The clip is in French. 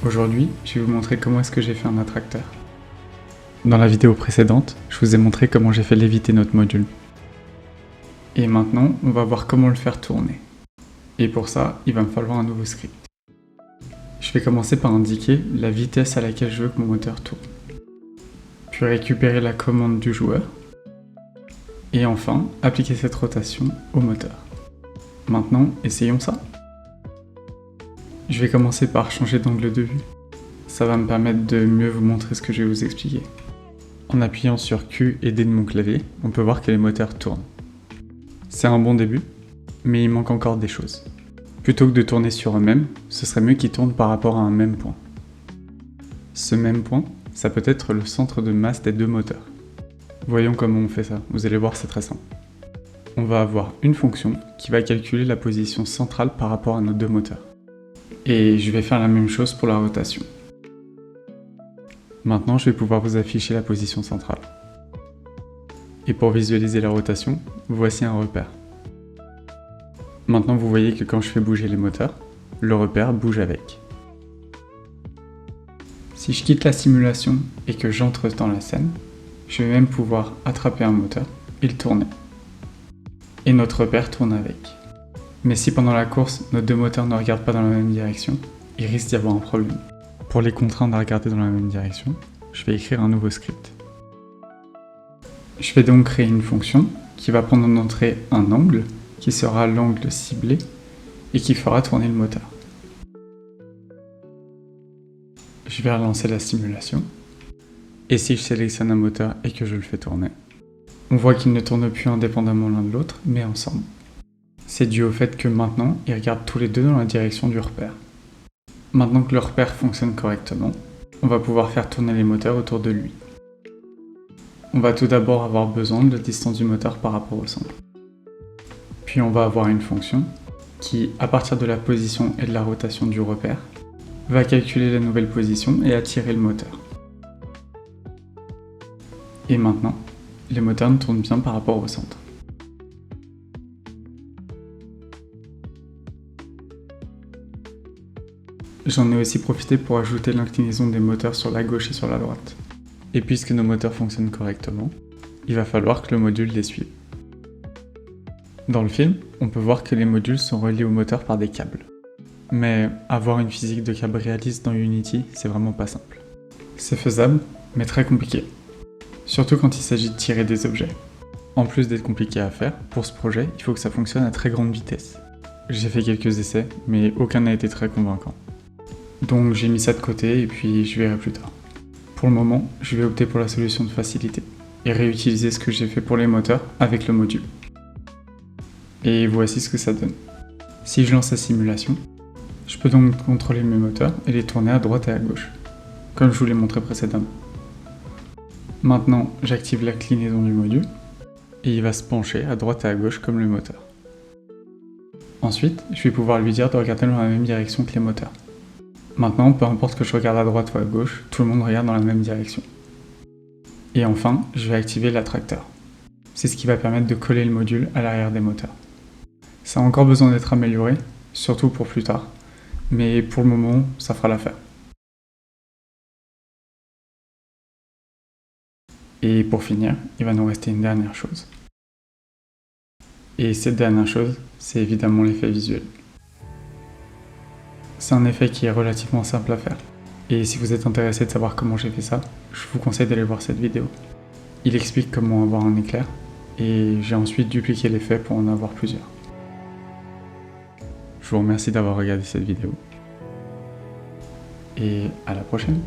Aujourd'hui, je vais vous montrer comment est-ce que j'ai fait un attracteur. Dans la vidéo précédente, je vous ai montré comment j'ai fait léviter notre module. Et maintenant, on va voir comment le faire tourner. Et pour ça, il va me falloir un nouveau script. Je vais commencer par indiquer la vitesse à laquelle je veux que mon moteur tourne. Puis récupérer la commande du joueur. Et enfin, appliquer cette rotation au moteur. Maintenant, essayons ça. Je vais commencer par changer d'angle de vue. Ça va me permettre de mieux vous montrer ce que je vais vous expliquer. En appuyant sur Q et D de mon clavier, on peut voir que les moteurs tournent. C'est un bon début, mais il manque encore des choses. Plutôt que de tourner sur eux-mêmes, ce serait mieux qu'ils tournent par rapport à un même point. Ce même point, ça peut être le centre de masse des deux moteurs. Voyons comment on fait ça, vous allez voir, c'est très simple. On va avoir une fonction qui va calculer la position centrale par rapport à nos deux moteurs. Et je vais faire la même chose pour la rotation. Maintenant, je vais pouvoir vous afficher la position centrale. Et pour visualiser la rotation, voici un repère. Maintenant, vous voyez que quand je fais bouger les moteurs, le repère bouge avec. Si je quitte la simulation et que j'entre dans la scène, je vais même pouvoir attraper un moteur et le tourner. Et notre repère tourne avec. Mais si pendant la course, nos deux moteurs ne regardent pas dans la même direction, il risque d'y avoir un problème. Pour les contraindre à regarder dans la même direction, je vais écrire un nouveau script. Je vais donc créer une fonction qui va prendre en entrée un angle, qui sera l'angle ciblé, et qui fera tourner le moteur. Je vais relancer la simulation, et si je sélectionne un moteur et que je le fais tourner, on voit qu'ils ne tournent plus indépendamment l'un de l'autre, mais ensemble. C'est dû au fait que maintenant, ils regardent tous les deux dans la direction du repère. Maintenant que le repère fonctionne correctement, on va pouvoir faire tourner les moteurs autour de lui. On va tout d'abord avoir besoin de la distance du moteur par rapport au centre. Puis on va avoir une fonction qui, à partir de la position et de la rotation du repère, va calculer la nouvelle position et attirer le moteur. Et maintenant, les moteurs tournent bien par rapport au centre. J'en ai aussi profité pour ajouter l'inclinaison des moteurs sur la gauche et sur la droite. Et puisque nos moteurs fonctionnent correctement, il va falloir que le module les suive. Dans le film, on peut voir que les modules sont reliés au moteur par des câbles. Mais avoir une physique de câble réaliste dans Unity, c'est vraiment pas simple. C'est faisable, mais très compliqué. Surtout quand il s'agit de tirer des objets. En plus d'être compliqué à faire, pour ce projet, il faut que ça fonctionne à très grande vitesse. J'ai fait quelques essais, mais aucun n'a été très convaincant. Donc j'ai mis ça de côté et puis je verrai plus tard. Pour le moment, je vais opter pour la solution de facilité et réutiliser ce que j'ai fait pour les moteurs avec le module. Et voici ce que ça donne. Si je lance la simulation, je peux donc contrôler mes moteurs et les tourner à droite et à gauche, comme je vous l'ai montré précédemment. Maintenant, j'active l'inclinaison du module et il va se pencher à droite et à gauche comme le moteur. Ensuite, je vais pouvoir lui dire de regarder dans la même direction que les moteurs. Maintenant, peu importe que je regarde à droite ou à gauche, tout le monde regarde dans la même direction. Et enfin, je vais activer l'attracteur. C'est ce qui va permettre de coller le module à l'arrière des moteurs. Ça a encore besoin d'être amélioré, surtout pour plus tard, mais pour le moment, ça fera l'affaire. Et pour finir, il va nous rester une dernière chose. Et cette dernière chose, c'est évidemment l'effet visuel. C'est un effet qui est relativement simple à faire. Et si vous êtes intéressé de savoir comment j'ai fait ça, je vous conseille d'aller voir cette vidéo. Il explique comment avoir un éclair, et j'ai ensuite dupliqué l'effet pour en avoir plusieurs. Je vous remercie d'avoir regardé cette vidéo, et à la prochaine.